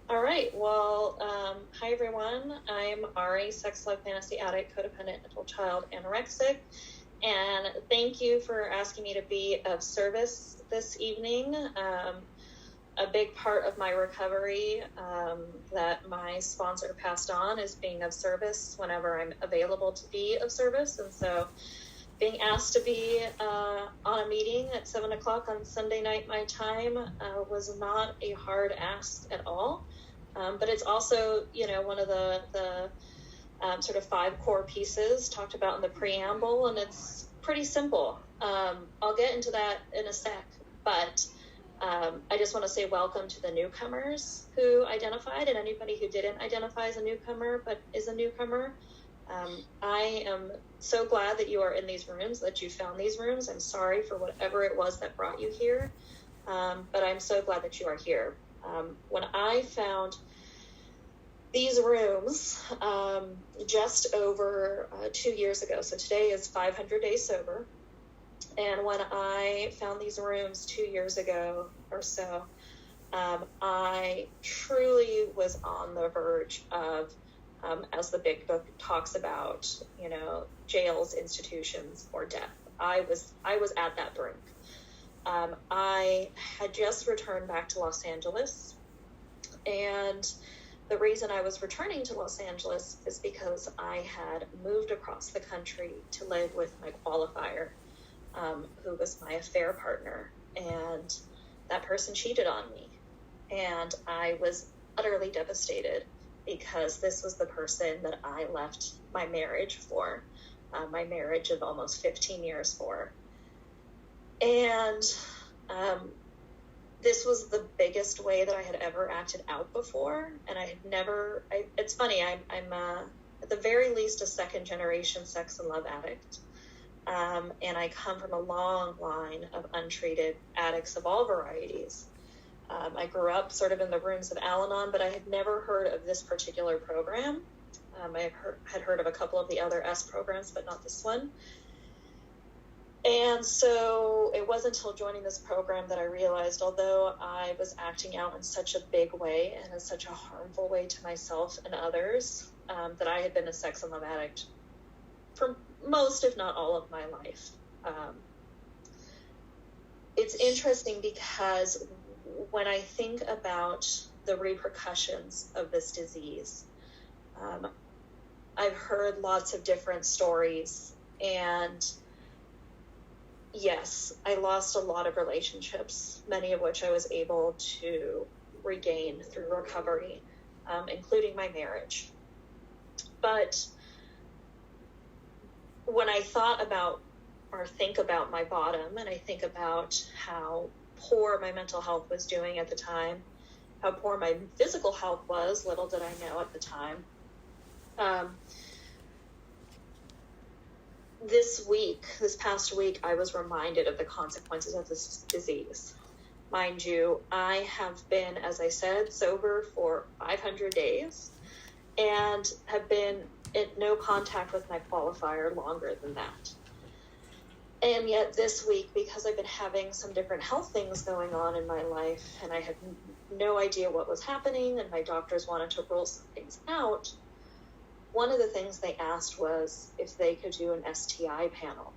All right. Well, hi everyone. I'm Ari, sex, love, fantasy addict, codependent, adult child, anorexic, and thank you for asking me to be of service this evening. A big part of my recovery that my sponsor passed on is being of service whenever I'm available to be of service, and so being asked to be on a meeting at 7 o'clock on Sunday night my time was not a hard ask at all. But it's also, one of the sort of 5 core pieces talked about in the preamble, and it's pretty simple. I'll get into that in a sec, but I just want to say welcome to the newcomers who identified, and anybody who didn't identify as a newcomer but is a newcomer. I am so glad that you are in these rooms, that you found these rooms. I'm sorry for whatever it was that brought you here, but I'm so glad that you are here. When I found these rooms just over 2 years ago, so today is 500 days sober, and when I found these rooms 2 years ago or so, I truly was on the verge of as the big book talks about, jails, institutions, or death. I was at that brink. I had just returned back to Los Angeles, and the reason I was returning to Los Angeles is because I had moved across the country to live with my qualifier, who was my affair partner, and that person cheated on me, and I was utterly devastated, because this was the person that I left my marriage for, my marriage of almost 15 years for. And this was the biggest way that I had ever acted out before. And I had never, it's funny, I'm at the very least a second generation sex and love addict. And I come from a long line of untreated addicts of all varieties. I grew up sort of in the rooms of Al-Anon, but I had never heard of this particular program. I had heard of a couple of the other S programs, but not this one. And so it wasn't until joining this program that I realized, although I was acting out in such a big way and in such a harmful way to myself and others, that I had been a sex and love addict for most, if not all, of my life. It's interesting because when I think about the repercussions of this disease, I've heard lots of different stories, and yes, I lost a lot of relationships, many of which I was able to regain through recovery, including my marriage. But when I thought about or think about my bottom, and I think about how poor my mental health was doing at the time, how poor my physical health was, little did I know at the time. This past week, I was reminded of the consequences of this disease. Mind you, I have been, as I said, sober for 500 days and have been in no contact with my qualifier longer than that. And yet this week, because I've been having some different health things going on in my life, and I had no idea what was happening, and my doctors wanted to rule some things out, one of the things they asked was if they could do an STI panel.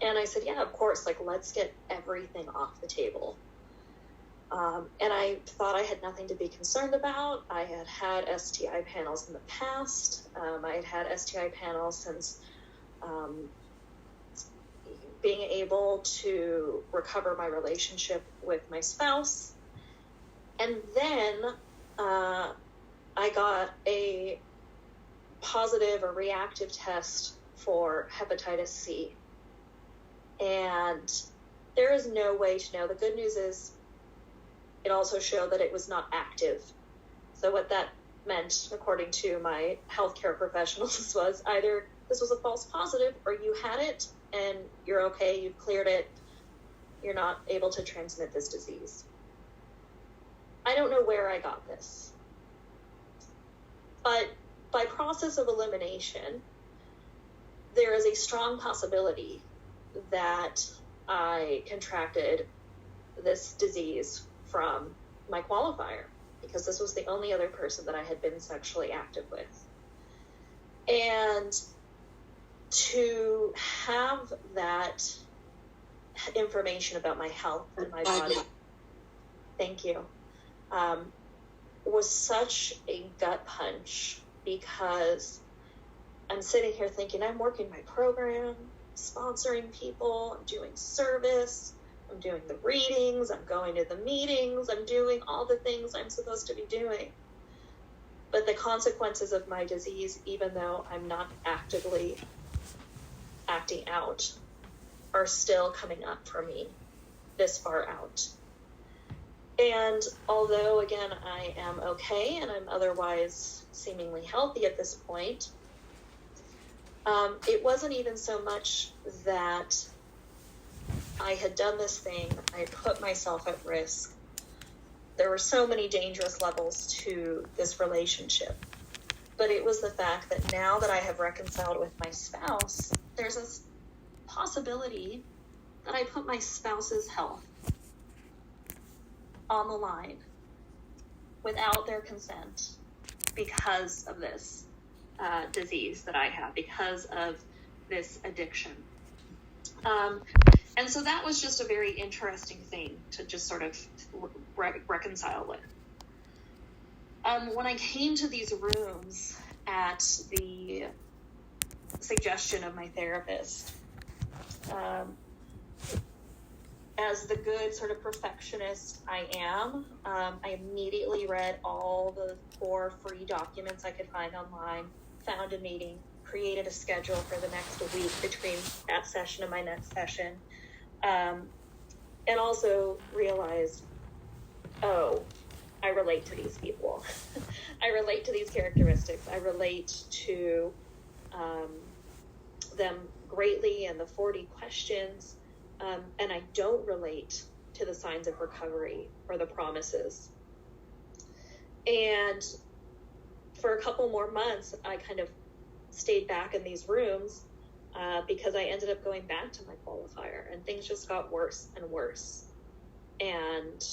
And I said, yeah, of course, let's get everything off the table. And I thought I had nothing to be concerned about. I had had STI panels in the past. I had had STI panels since being able to recover my relationship with my spouse. And then I got a positive or reactive test for hepatitis C. And there is no way to know. The good news is it also showed that it was not active. So what that meant, according to my healthcare professionals, was either this was a false positive or you had it and you're okay, you've cleared it, you're not able to transmit this disease. I don't know where I got this. But by process of elimination, there is a strong possibility that I contracted this disease from my qualifier, because this was the only other person that I had been sexually active with. And to have that information about my health and my body, thank you, was such a gut punch, because I'm sitting here thinking, I'm working my program, sponsoring people, I'm doing service, I'm doing the readings, I'm going to the meetings, I'm doing all the things I'm supposed to be doing. But the consequences of my disease, even though I'm not actively acting out, are still coming up for me this far out. And although, again, I am okay and I'm otherwise seemingly healthy at this point, it wasn't even so much that I had done this thing, I had put myself at risk. There were so many dangerous levels to this relationship. But it was the fact that now that I have reconciled with my spouse, there's this possibility that I put my spouse's health on the line without their consent because of this disease that I have, because of this addiction. And so that was just a very interesting thing to just sort of reconcile with. When I came to these rooms at the suggestion of my therapist, as the good sort of perfectionist I am, I immediately read all the 4 free documents I could find online, found a meeting, created a schedule for the next week between that session and my next session, and also realized, oh, I relate to these people. I relate to these characteristics. I relate to them greatly and the 40 questions, and I don't relate to the signs of recovery or the promises. And for a couple more months, I kind of stayed back in these rooms because I ended up going back to my qualifier, and things just got worse and worse. And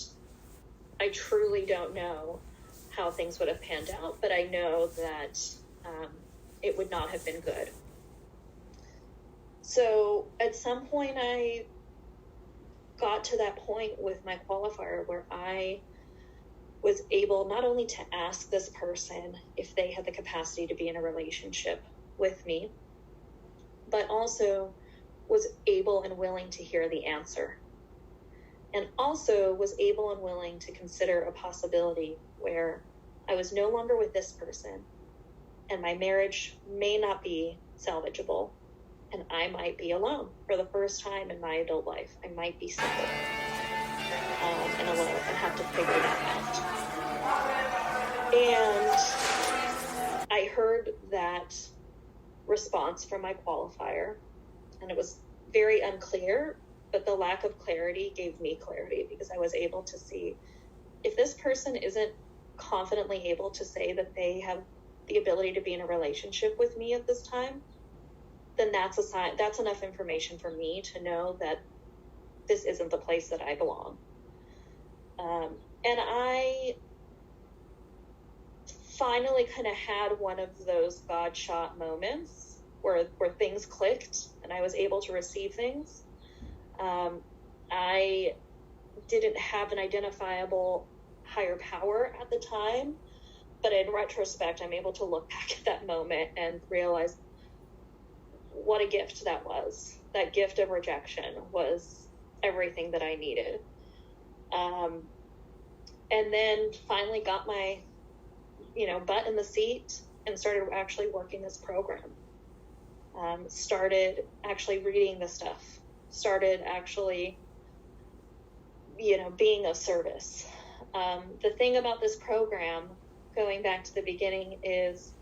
I truly don't know how things would have panned out, but I know that it would not have been good. So at some point I got to that point with my qualifier where I was able not only to ask this person if they had the capacity to be in a relationship with me, but also was able and willing to hear the answer. And also was able and willing to consider a possibility where I was no longer with this person and my marriage may not be salvageable, and I might be alone for the first time in my adult life. I might be single and alone and have to figure that out. And I heard that response from my qualifier, and it was very unclear, but the lack of clarity gave me clarity, because I was able to see if this person isn't confidently able to say that they have the ability to be in a relationship with me at this time, then that's a sign, that's enough information for me to know that this isn't the place that I belong. And I finally kind of had one of those God shot moments where things clicked and I was able to receive things. I didn't have an identifiable higher power at the time, but in retrospect, I'm able to look back at that moment and realize what a gift that was. That gift of rejection was everything that I needed. And then finally got my, butt in the seat and started actually working this program. Started actually reading the stuff. Started actually, being of service. The thing about this program, going back to the beginning, is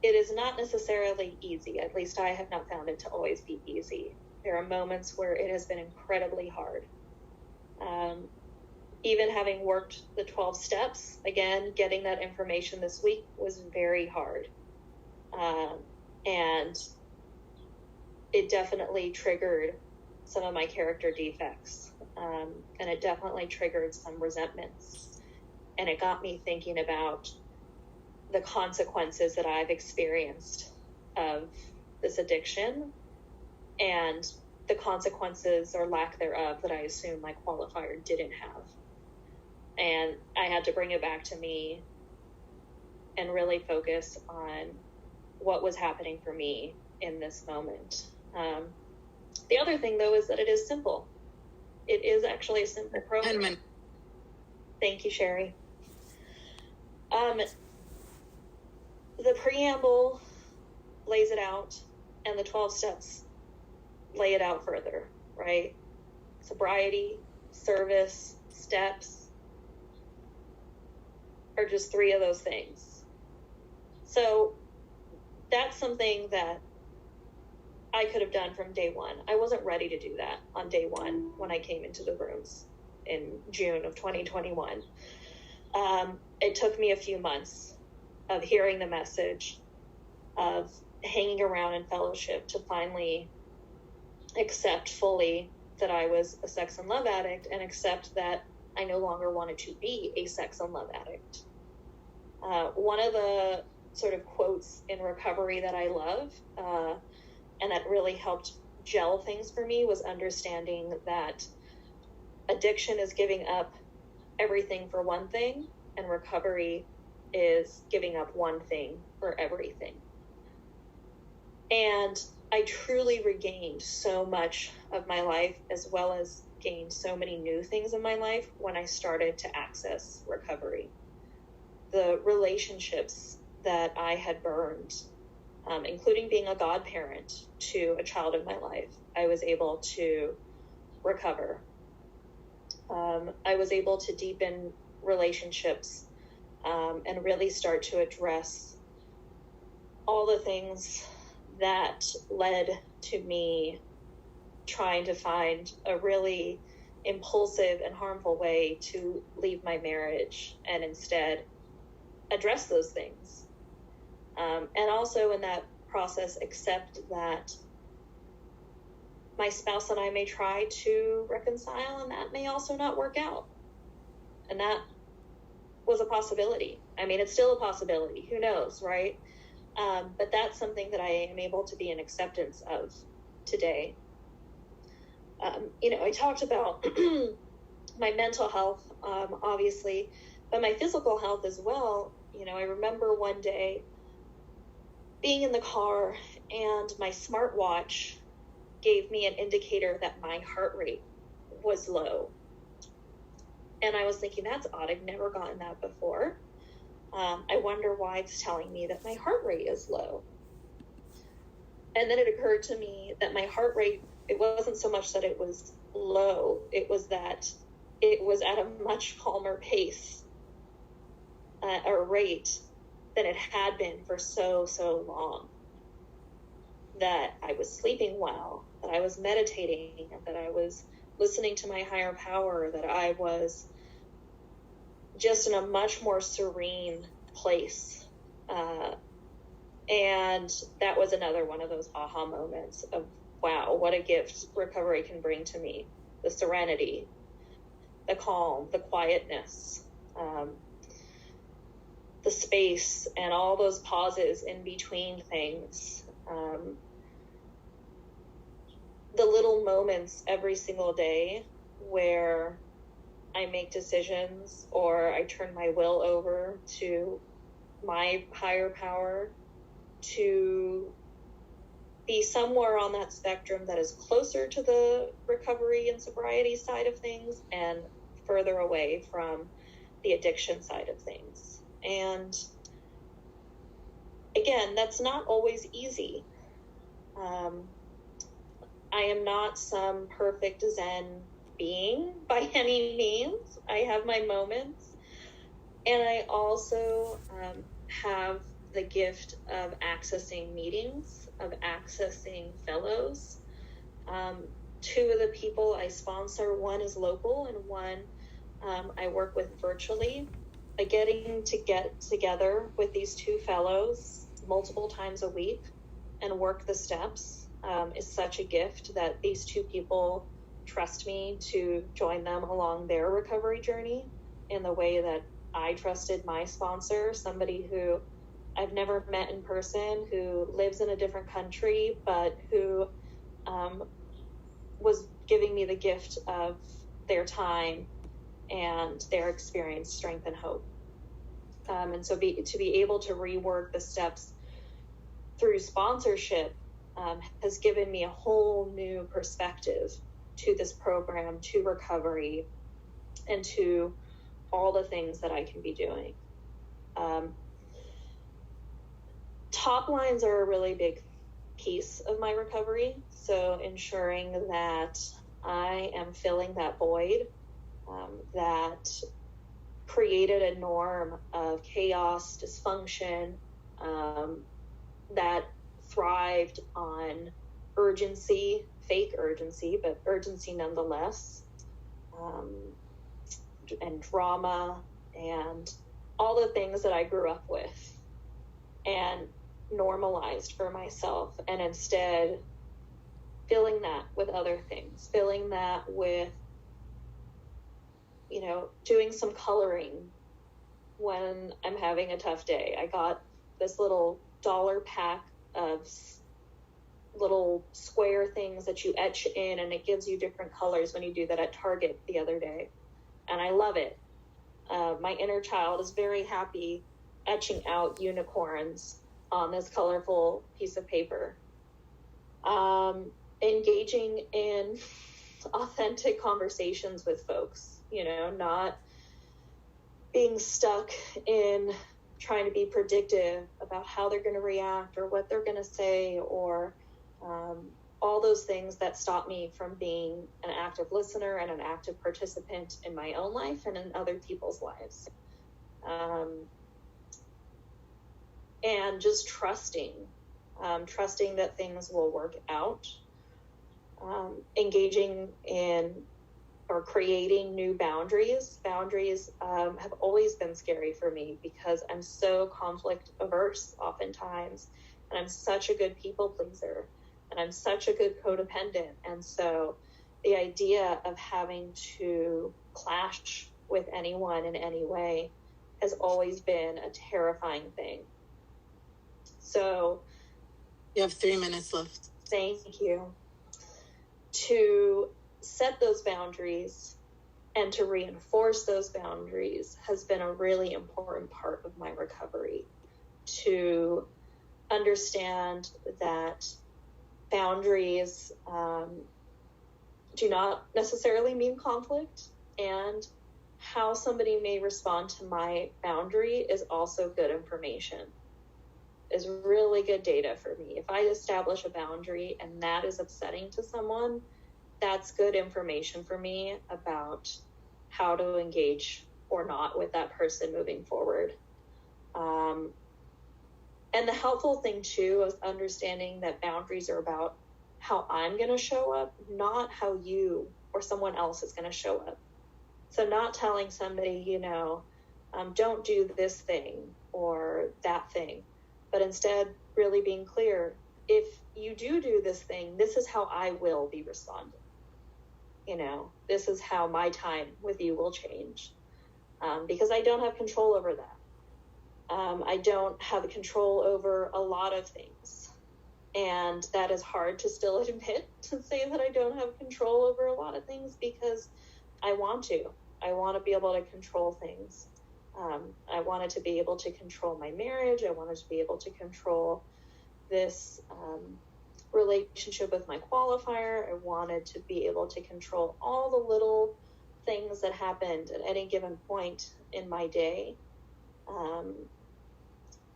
it is not necessarily easy. At least I have not found it to always be easy. There are moments where it has been incredibly hard. Even having worked the 12 steps, again, getting that information this week was very hard. And it definitely triggered some of my character defects. And it definitely triggered some resentments And it got me thinking about the consequences that I've experienced of this addiction and the consequences or lack thereof that I assume my qualifier didn't have. And I had to bring it back to me and really focus on what was happening for me in this moment. The other thing, though, is that it is simple. It is actually a simple program. Thank you, Sherry. The preamble lays it out, and the 12 steps lay it out further, right? Sobriety, service, steps are just 3 of those things. So that's something that I could have done from day one. I wasn't ready to do that on day one when I came into the rooms in June of 2021. It took me a few months of hearing the message, of hanging around in fellowship to finally accept fully that I was a sex and love addict and accept that I no longer wanted to be a sex and love addict. One of the sort of quotes in recovery that I love, and that really helped gel things for me, was understanding that addiction is giving up everything for one thing, and recovery is giving up one thing for everything. And I truly regained so much of my life, as well as gained so many new things in my life when I started to access recovery. The relationships that I had burned, including being a godparent to a child in my life, I was able to recover. I was able to deepen relationships and really start to address all the things that led to me trying to find a really impulsive and harmful way to leave my marriage, and instead address those things. And also in that process, accept that my spouse and I may try to reconcile, and that may also not work out. And that was a possibility. I mean, it's still a possibility. Who knows, right? But that's something that I am able to be in acceptance of today. I talked about my mental health, obviously, but my physical health as well. I remember one day being in the car, and my smartwatch gave me an indicator that my heart rate was low. And I was thinking, that's odd. I've never gotten that before. I wonder why it's telling me that my heart rate is low. And then it occurred to me that my heart rate, it wasn't so much that it was low, it was that it was at a much calmer pace or rate than it had been for so long. That I was sleeping well, that I was meditating, that I was listening to my higher power, that I was just in a much more serene place. And that was another one of those aha moments of, wow, what a gift recovery can bring to me. The serenity, the calm, the quietness, the space, and all those pauses in between things. The little moments every single day where I make decisions or I turn my will over to my higher power to be somewhere on that spectrum that is closer to the recovery and sobriety side of things and further away from the addiction side of things. And again, that's not always easy. I am not some perfect Zen being by any means. I have my moments. And I also have the gift of accessing meetings, of accessing fellows. 2 of the people I sponsor, one is local and one I work with virtually. Getting to get together with these 2 fellows multiple times a week and work the steps is such a gift that these 2 people trust me to join them along their recovery journey in the way that I trusted my sponsor, somebody who I've never met in person, who lives in a different country, but who was giving me the gift of their time and their experience, strength, and hope. And so to be able to rework the steps through sponsorship has given me a whole new perspective to this program, to recovery, and to all the things that I can be doing. Top lines are a really big piece of my recovery. So ensuring that I am filling that void that created a norm of chaos, dysfunction, that thrived on urgency, fake urgency, but urgency nonetheless, and drama, and all the things that I grew up with and normalized for myself, and instead filling that with other things, filling that with, doing some coloring when I'm having a tough day. I got this little $1 pack of little square things that you etch in, and it gives you different colors when you do that at Target the other day. And I love it. My inner child is very happy etching out unicorns on this colorful piece of paper. Engaging in authentic conversations with folks, not being stuck in trying to be predictive about how they're going to react or what they're going to say, or all those things that stop me from being an active listener and an active participant in my own life and in other people's lives. And just trusting that things will work out, engaging in or creating new boundaries. Boundaries have always been scary for me because I'm so conflict averse oftentimes, and I'm such a good people pleaser, and I'm such a good codependent. And so the idea of having to clash with anyone in any way has always been a terrifying thing. So you have 3 minutes left. Thank you. To set those boundaries and to reinforce those boundaries has been a really important part of my recovery. To understand that boundaries do not necessarily mean conflict, and how somebody may respond to my boundary is also good information, is really good data for me. If I establish a boundary and that is upsetting to someone, that's good information for me about how to engage or not with that person moving forward. And the helpful thing too is understanding that boundaries are about how I'm going to show up, not how you or someone else is going to show up. So not telling somebody, don't do this thing or that thing, but instead really being clear, if you do this thing, this is how I will be responding. This is how my time with you will change, because I don't have control over that. I don't have control over a lot of things, and that is hard to still admit, to say that I don't have control over a lot of things, because I want to be able to control things. I wanted to be able to control my marriage. I wanted to be able to control this relationship with my qualifier. I wanted to be able to control all the little things that happened at any given point in my day.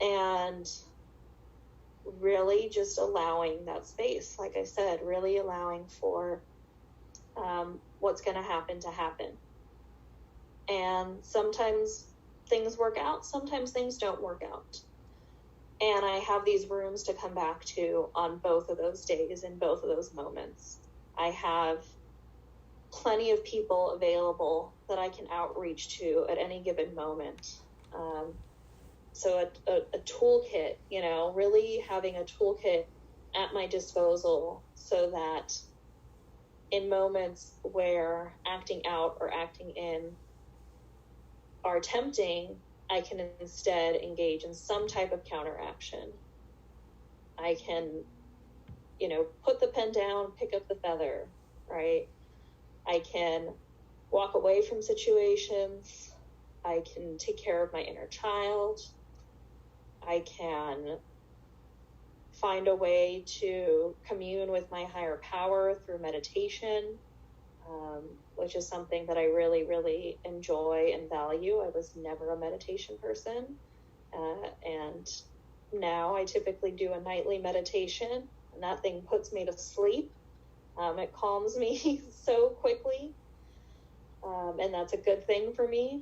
And really just allowing that space, like I said, really allowing for what's going to happen. And sometimes things work out, sometimes things don't work out. And I have these rooms to come back to on both of those days, in both of those moments. I have plenty of people available that I can outreach to at any given moment. So a toolkit, really having a toolkit at my disposal, so that in moments where acting out or acting in are tempting, I can instead engage in some type of counteraction. I can, put the pen down, pick up the feather, right? I can walk away from situations. I can take care of my inner child. I can find a way to commune with my higher power through meditation, which is something that I really, really enjoy and value. I was never a meditation person. And now I typically do a nightly meditation, and that thing puts me to sleep. It calms me so quickly. And that's a good thing for me.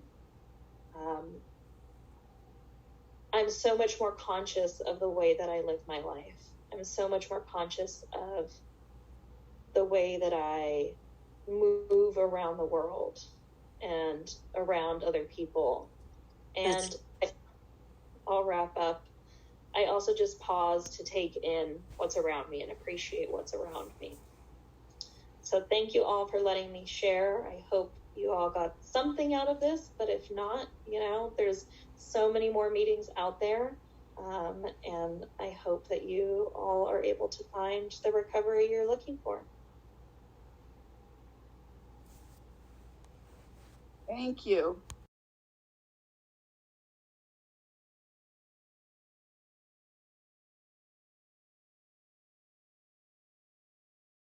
I'm so much more conscious of the way that I live my life. I'm so much more conscious of the way that I move around the world and around other people. And I'll wrap up. I also just pause to take in what's around me and appreciate what's around me. So thank you all for letting me share. I hope you all got something out of this, but if not, there's so many more meetings out there. And I hope that you all are able to find the recovery you're looking for. Thank you.